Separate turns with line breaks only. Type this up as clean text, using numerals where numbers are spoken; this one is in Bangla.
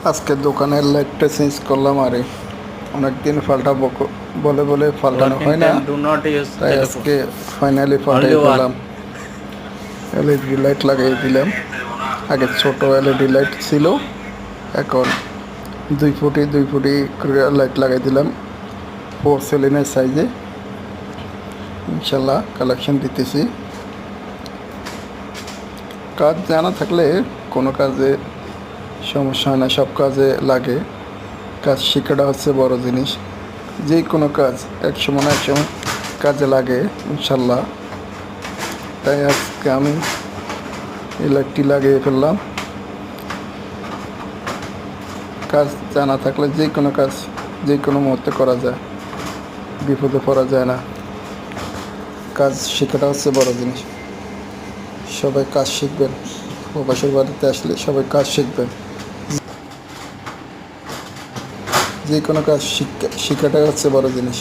আজকে দোকানের লাইটটা চেঞ্জ করলাম। আরে অনেকদিন পাল্টাবো বলে বলে পাল্টানো হয় না,
Do not use
তাই
telephone.
আজকে ফাইনালি পাল্টাই
Only one.
ফেললাম। এলইডি লাইট লাগিয়ে দিলাম। আগে ছোট এলইডি লাইট ছিল, এখন 2 ফুটি করে লাইট লাগাই দিলাম পোর্সেলিনের সাইজে। ইনশাল্লাহ কালেকশন দিতেছি। কাজ জানা থাকলে কোনো কাজে সমস্যা হয় না, সব কাজে লাগে। কাজ শেখাটা হচ্ছে বড় জিনিস। যে কোনো কাজ একসময় না একসময় কাজে লাগে ইনশাল্লাহ। তাই আজকে আমি এই লাইটটি লাগিয়ে ফেললাম। কাজ জানা থাকলে যে কোনো কাজ যে কোনো মুহূর্তে করা যায়, বিপদে পড়া যায় না। কাজ শেখাটা হচ্ছে বড় জিনিস। সবাই কাজ শিখবেন, প্রবাসের বাড়িতে আসলে সবাই কাজ শিখবেন। যে কোনো কাজ শেখাটাই হচ্ছে বড় জিনিস।